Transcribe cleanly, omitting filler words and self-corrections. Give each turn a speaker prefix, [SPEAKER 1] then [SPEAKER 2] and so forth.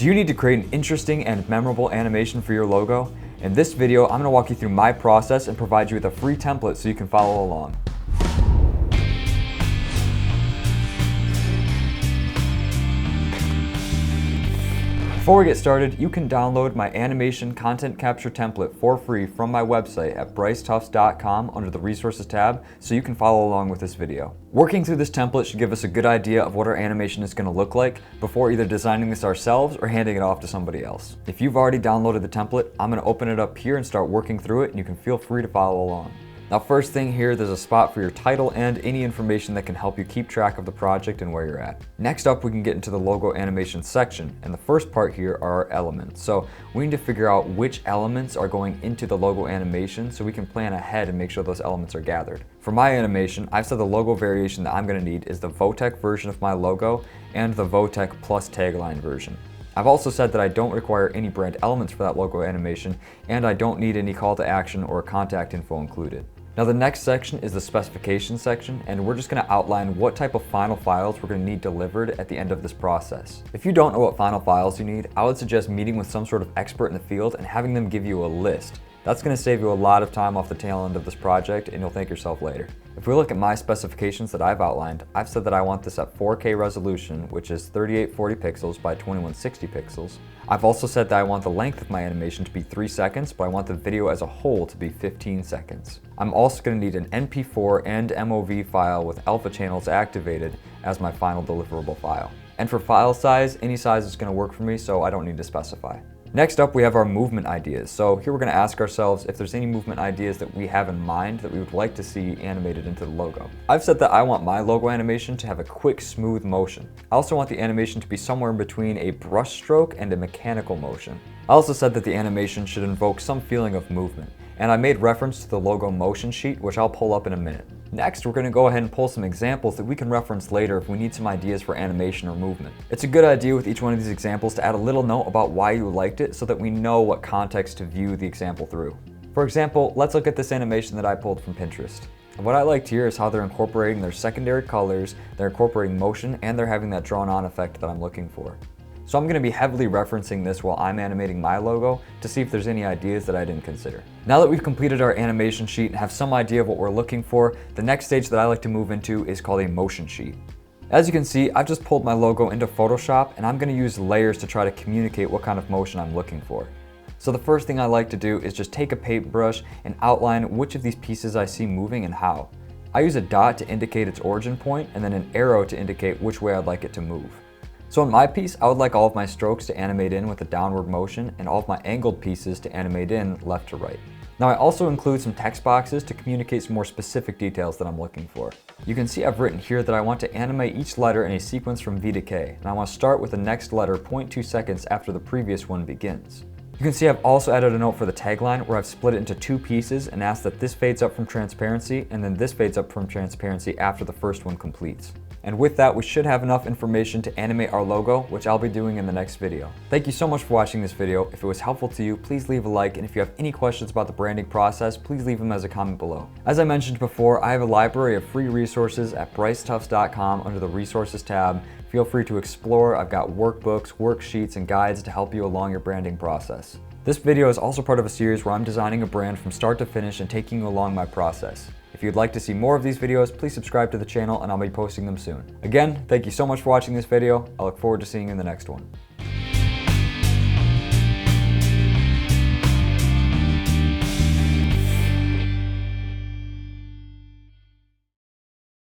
[SPEAKER 1] Do you need to create an interesting and memorable animation for your logo? In this video, I'm going to walk you through my process and provide you with a free template so you can follow along. Before we get started, you can download my animation content capture template for free from my website at bricetufts.com under the Resources tab so you can follow along with this video. Working through this template should give us a good idea of what our animation is going to look like before either designing this ourselves or handing it off to somebody else. If you've already downloaded the template, I'm going to open it up here and start working through it, and you can feel free to follow along. Now, first thing here, there's a spot for your title and any information that can help you keep track of the project and where you're at. Next up, we can get into the logo animation section, and the first part here are our elements. So we need to figure out which elements are going into the logo animation so we can plan ahead and make sure those elements are gathered. For my animation, I've said the logo variation that I'm going to need is the Votech version of my logo and the Votech plus tagline version. I've also said that I don't require any brand elements for that logo animation, and I don't need any call to action or contact info included. Now, the next section is the specification section, and we're just going to outline what type of final files we're going to need delivered at the end of this process. If you don't know what final files you need, I would suggest meeting with some sort of expert in the field and having them give you a list. That's going to save you a lot of time off the tail end of this project, and you'll thank yourself later. If we look at my specifications that I've outlined, I've said that I want this at 4K resolution, which is 3840 pixels by 2160 pixels. I've also said that I want the length of my animation to be 3 seconds, but I want the video as a whole to be 15 seconds. I'm also going to need an MP4 and MOV file with alpha channels activated as my final deliverable file. And for file size, any size is going to work for me, so I don't need to specify. Next up, we have our movement ideas. So here we're going to ask ourselves if there's any movement ideas that we have in mind that we would like to see animated into the logo. I've said that I want my logo animation to have a quick, smooth motion. I also want the animation to be somewhere in between a brush stroke and a mechanical motion. I also said that the animation should invoke some feeling of movement, and I made reference to the logo motion sheet, which I'll pull up in a minute. Next, we're going to go ahead and pull some examples that we can reference later if we need some ideas for animation or movement. It's a good idea with each one of these examples to add a little note about why you liked it so that we know what context to view the example through. For example, let's look at this animation that I pulled from Pinterest. And what I liked here is how they're incorporating their secondary colors, they're incorporating motion, and they're having that drawn-on effect that I'm looking for. So I'm going to be heavily referencing this while I'm animating my logo to see if there's any ideas that I didn't consider. Now that we've completed our animation sheet and have some idea of what we're looking for, the next stage that I like to move into is called a motion sheet. As you can see, I've just pulled my logo into Photoshop, and I'm going to use layers to try to communicate what kind of motion I'm looking for. So the first thing I like to do is just take a paintbrush and outline which of these pieces I see moving and how. I use a dot to indicate its origin point and then an arrow to indicate which way I'd like it to move. So in my piece, I would like all of my strokes to animate in with a downward motion and all of my angled pieces to animate in left to right. Now I also include some text boxes to communicate some more specific details that I'm looking for. You can see I've written here that I want to animate each letter in a sequence from V to K, and I want to start with the next letter 0.2 seconds after the previous one begins. You can see I've also added a note for the tagline where I've split it into 2 pieces and asked that this fades up from transparency and then this fades up from transparency after the first one completes. And with that, we should have enough information to animate our logo, which I'll be doing in the next video. Thank you so much for watching this video. If it was helpful to you, please leave a like, and if you have any questions about the branding process, please leave them as a comment below. As I mentioned before, I have a library of free resources at bricetufts.com under the Resources tab. Feel free to explore. I've got workbooks, worksheets, and guides to help you along your branding process. This video is also part of a series where I'm designing a brand from start to finish and taking you along my process. If you'd like to see more of these videos, please subscribe to the channel and I'll be posting them soon. Again, thank you so much for watching this video. I look forward to seeing you in the next one.